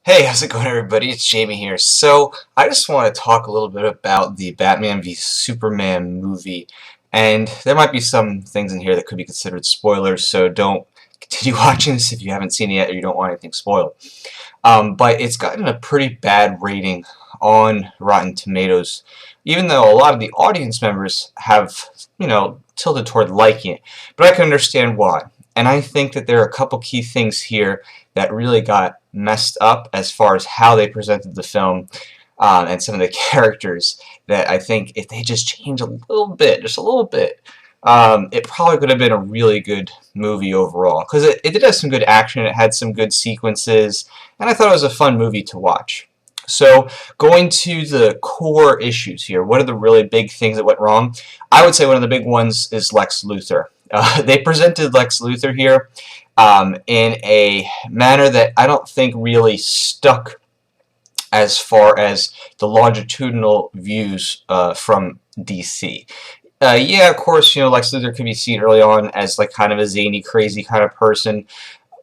Hey, how's it going, everybody? It's Jamie here. So, I just want to talk a little bit about the Batman v Superman movie. And there might be some things in here that could be considered spoilers, so don't continue watching this if you haven't seen it yet or you don't want anything spoiled. But it's gotten a pretty bad rating on Rotten Tomatoes, even though a lot of the audience members have, tilted toward liking it. But I can understand why. And I think that there are a couple key things here that really got messed up as far as how they presented the film and some of the characters that I think if they just change a little bit, just a little bit, it probably could have been a really good movie overall. Because it did have some good action, it had some good sequences, and I thought it was a fun movie to watch. So, going to the core issues here, what are the really big things that went wrong? I would say one of the big ones is Lex Luthor. They presented Lex Luthor here in a manner that I don't think really stuck as far as the longitudinal views from DC. Yeah, of course, Lex Luthor could be seen early on as like kind of a zany, crazy kind of person,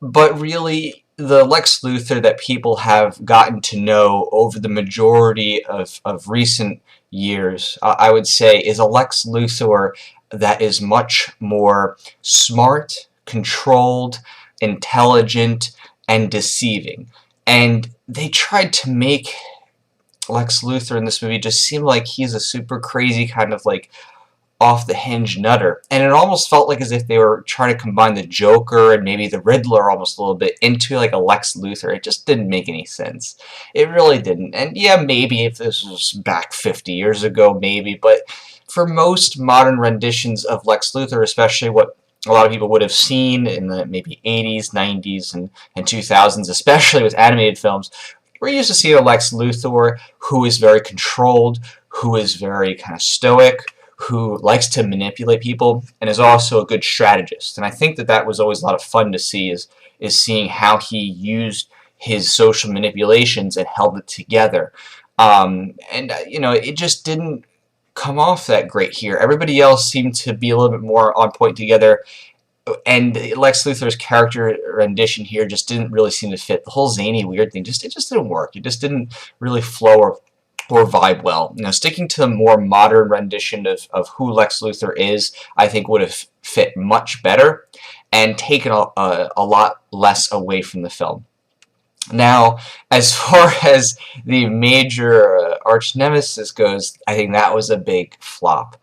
but really the Lex Luthor that people have gotten to know over the majority of recent years, I would say, is a Lex Luthor that is much more smart, controlled, intelligent, and deceiving. And they tried to make Lex Luthor in this movie just seem like he's a super crazy kind of like off the hinge nutter, and it almost felt like as if they were trying to combine the Joker and maybe the Riddler almost a little bit into like a Lex Luthor. It just didn't make any sense. It really didn't. And yeah, maybe if this was back 50 years ago, maybe, but for most modern renditions of Lex Luthor, especially what a lot of people would have seen in the maybe 80s, 90s, and 2000s, especially with animated films, we're used to seeing a Lex Luthor who is very controlled, who is very kind of stoic, who likes to manipulate people, and is also a good strategist. And I think that that was always a lot of fun to see, is seeing how he used his social manipulations and held it together. It just didn't come off that great here. Everybody else seemed to be a little bit more on point together, and Lex Luthor's character rendition here just didn't really seem to fit. The whole zany weird thing, it just didn't work. It just didn't really flow or vibe well. Sticking to the more modern rendition of who Lex Luthor is, I think would have fit much better and taken a lot less away from the film. Now, as far as the major arch nemesis goes, I think that was a big flop.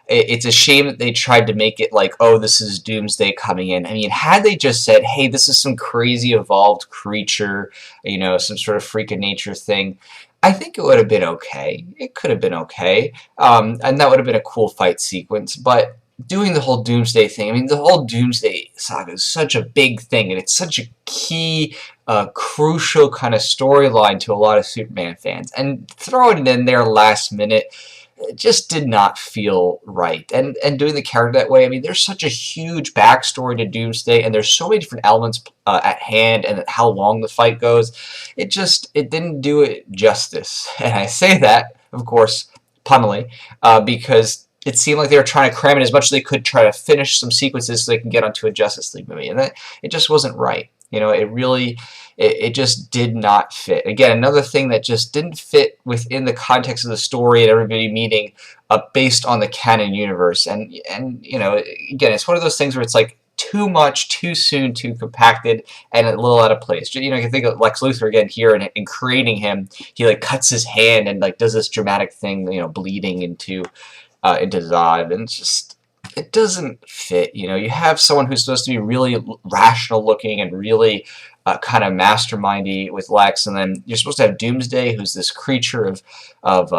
It's a shame that they tried to make it like, oh, this is Doomsday coming in. I mean, had they just said, hey, this is some crazy evolved creature, some sort of freak of nature thing, I think it would have been okay. It could have been okay. And that would have been a cool fight sequence. But doing the whole Doomsday thing, I mean, the whole Doomsday saga is such a big thing, and it's such a key, crucial kind of storyline to a lot of Superman fans. And throwing it in there last minute, it just did not feel right. And doing the character that way, I mean, there's such a huge backstory to Doomsday, and there's so many different elements at hand, and how long the fight goes. It didn't do it justice. And I say that, of course, punnily, because it seemed like they were trying to cram in as much as they could, try to finish some sequences so they can get onto a Justice League movie, and it just wasn't right. It just did not fit. Again, another thing that just didn't fit within the context of the story and everybody meeting based on the canon universe. And again, it's one of those things where it's like too much, too soon, too compacted, and a little out of place. You can think of Lex Luthor again here, and in creating him, he like cuts his hand and like does this dramatic thing, bleeding into Zod, and it doesn't fit. You have someone who's supposed to be really rational looking and really kind of mastermindy with Lex, and then you're supposed to have Doomsday, who's this creature of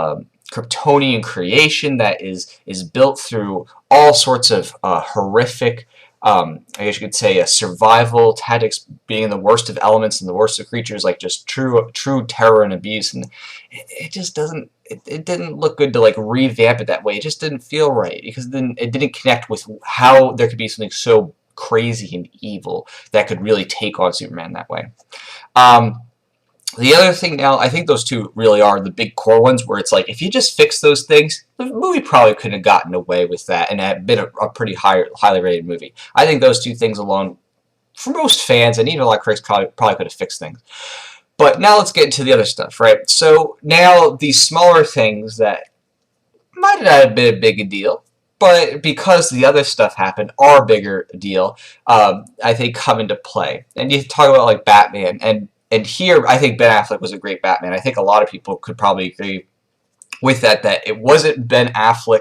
Kryptonian creation that is built through all sorts of horrific, I guess you could say, survival tactics, being the worst of elements and the worst of creatures, like just true terror and abuse. And it just doesn't. It didn't look good to like revamp it that way. It just didn't feel right, because then it didn't connect with how there could be something so crazy and evil that could really take on Superman that way. The other thing now, I think those two really are the big core ones, where it's like, if you just fix those things, the movie probably couldn't have gotten away with that and had been a pretty highly rated movie. I think those two things alone, for most fans, and even a lot of critics, probably could have fixed things. But now let's get into the other stuff, right? So now these smaller things that might not have been a big a deal, but because the other stuff happened, are a bigger deal. I think come into play. And you talk about like Batman, and here I think Ben Affleck was a great Batman. I think a lot of people could probably agree with that. That it wasn't Ben Affleck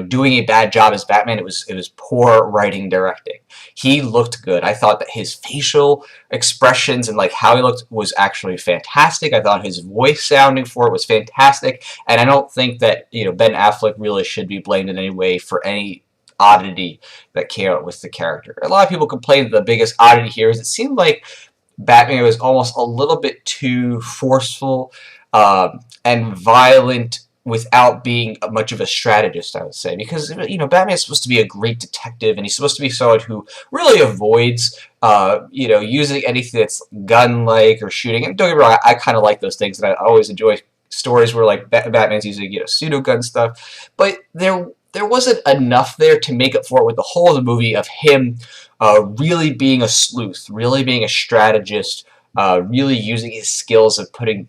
doing a bad job as Batman. It was poor writing, directing. He looked good. I thought that his facial expressions and like how he looked was actually fantastic. I thought his voice sounding for it was fantastic, and I don't think that Ben Affleck really should be blamed in any way for any oddity that came out with the character. A lot of people complained that the biggest oddity here is it seemed like Batman was almost a little bit too forceful and violent without being much of a strategist, I would say, because Batman is supposed to be a great detective, and he's supposed to be someone who really avoids using anything that's gun-like or shooting. And don't get me wrong, I kind of like those things, and I always enjoy stories where like Batman's using pseudo-gun stuff, but there wasn't enough there to make up for it with the whole of the movie of him really being a sleuth, really being a strategist, really using his skills of putting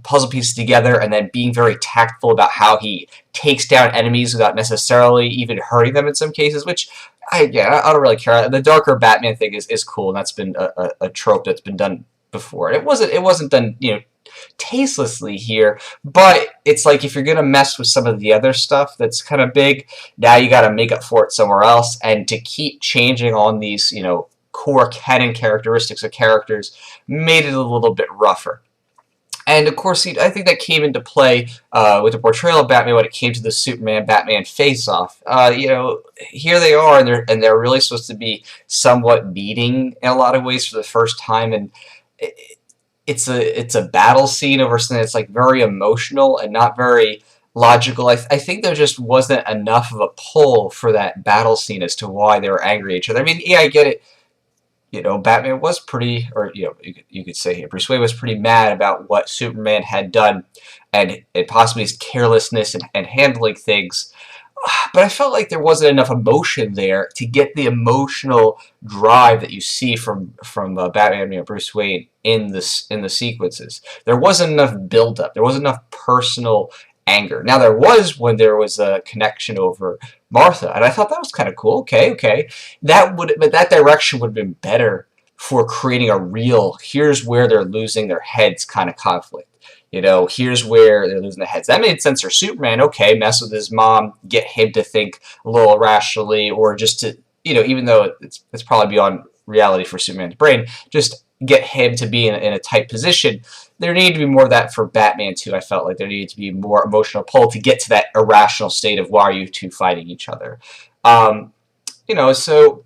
puzzle pieces together, and then being very tactful about how he takes down enemies without necessarily even hurting them in some cases, which I don't really care. The darker Batman thing is cool, and that's been a trope that's been done before. And it wasn't done tastelessly here, but it's like if you're gonna mess with some of the other stuff that's kind of big, now you got to make up for it somewhere else, and to keep changing on these core canon characteristics of characters made it a little bit rougher. And of course, I think that came into play with the portrayal of Batman when it came to the Superman-Batman face-off. Here they are, and they're really supposed to be somewhat meeting in a lot of ways for the first time, and it's a battle scene over something that's like very emotional and not very logical. I think there just wasn't enough of a pull for that battle scene as to why they were angry at each other. I mean, yeah, I get it. Batman was pretty, or you could say here, Bruce Wayne was pretty mad about what Superman had done, and possibly his carelessness and handling things. But I felt like there wasn't enough emotion there to get the emotional drive that you see from Batman, Bruce Wayne in the sequences. There wasn't enough build-up. There wasn't enough personal anger. Now there was when there was a connection over Martha, and I thought that was kind of cool. Okay, but that direction would have been better for creating a real here's where they're losing their heads kind of conflict. Here's where they're losing their heads. That made sense for Superman. Okay, mess with his mom, get him to think a little irrationally, or just to even though it's probably beyond reality for Superman's brain, just get him to be in a tight position. There needed to be more of that for Batman too. I felt like there needed to be more emotional pull to get to that irrational state of why are you two fighting each other. So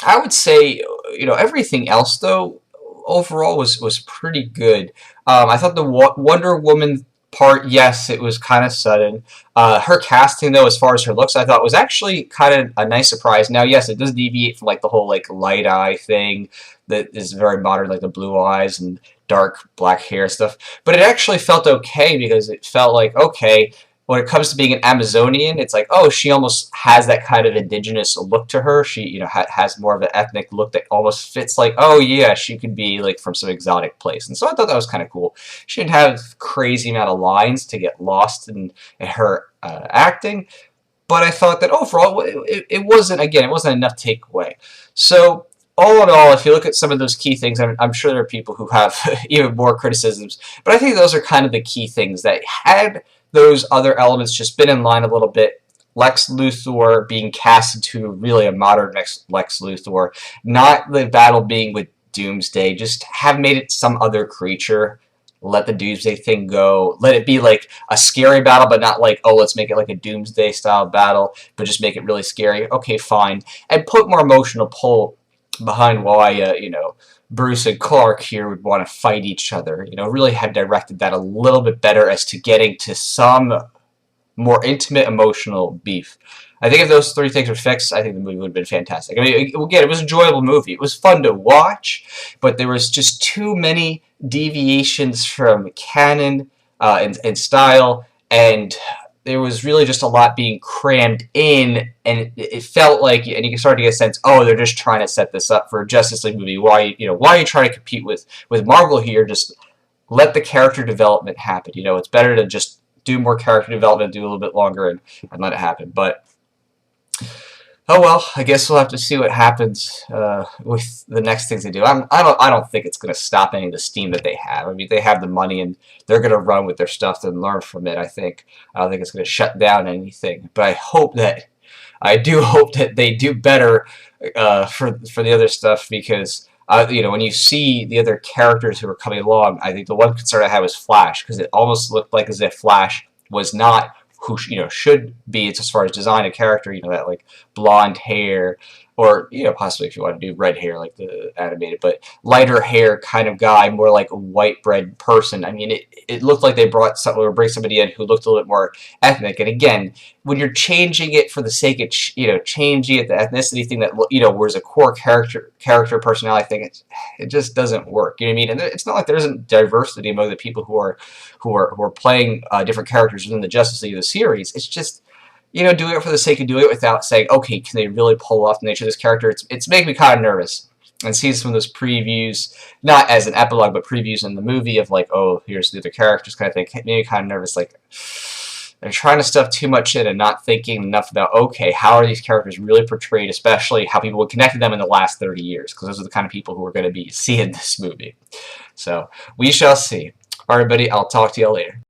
I would say everything else though overall was pretty good. I thought the Wonder Woman part, yes, it was kind of sudden. Her casting, though, as far as her looks, I thought was actually kind of a nice surprise. Now, yes, it does deviate from like the whole like light eye thing that is very modern, like the blue eyes and dark black hair stuff. But it actually felt okay because it felt like, okay, when it comes to being an Amazonian, it's like, oh, she almost has that kind of indigenous look to her. She, has more of an ethnic look that almost fits like, oh, yeah, she could be like from some exotic place. And so I thought that was kind of cool. She didn't have crazy amount of lines to get lost in her acting, but I thought that overall it wasn't enough takeaway. So all in all, if you look at some of those key things, I'm sure there are people who have even more criticisms, but I think those are kind of the key things that had those other elements just been in line a little bit. Lex Luthor being cast into really a modern Lex Luthor, not the battle being with Doomsday, just have made it some other creature. Let the Doomsday thing go. Let it be like a scary battle, but not like, oh, let's make it like a Doomsday style battle, but just make it really scary. Okay, fine. And put more emotional pull behind why, Bruce and Clark here would want to fight each other. Really have directed that a little bit better as to getting to some more intimate emotional beef. I think if those three things were fixed, I think the movie would have been fantastic. I mean, again, it was an enjoyable movie. It was fun to watch, but there was just too many deviations from canon and style, and there was really just a lot being crammed in, and it felt like, and you started to get a sense, oh, they're just trying to set this up for a Justice League movie. Why are you trying to compete with Marvel here? Just let the character development happen. It's better to just do more character development, do a little bit longer, and let it happen. But oh well, I guess we'll have to see what happens with the next things they do. I don't think it's going to stop any of the steam that they have. I mean, they have the money and they're going to run with their stuff and learn from it. I don't think it's going to shut down anything. But I do hope that they do better for the other stuff, because when you see the other characters who are coming along, I think the one concern I had was Flash, because it almost looked like as if Flash was not who should be. It's as far as design a character, that like blonde hair, or possibly if you want to do red hair like the animated, but lighter hair kind of guy, more like a white bread person. I mean, it looked like they bring somebody in who looked a little bit more ethnic. And again, when you're changing it for the sake of changing it, the ethnicity thing that was a core character personality thing, it just doesn't work. You know what I mean? And it's not like there isn't diversity among the people who are playing different characters within the Justice League of the series. It's just doing it for the sake of doing it without saying, okay, can they really pull off the nature of this character? It's making me kind of nervous. And seeing some of those previews, not as an epilogue, but previews in the movie of like, oh, here's the other characters kind of thing, made me kind of nervous. Like, they're trying to stuff too much in and not thinking enough about, okay, how are these characters really portrayed, especially how people would connect to them in the last 30 years, because those are the kind of people who are going to be seeing this movie. So, we shall see. All right, everybody, I'll talk to you all later.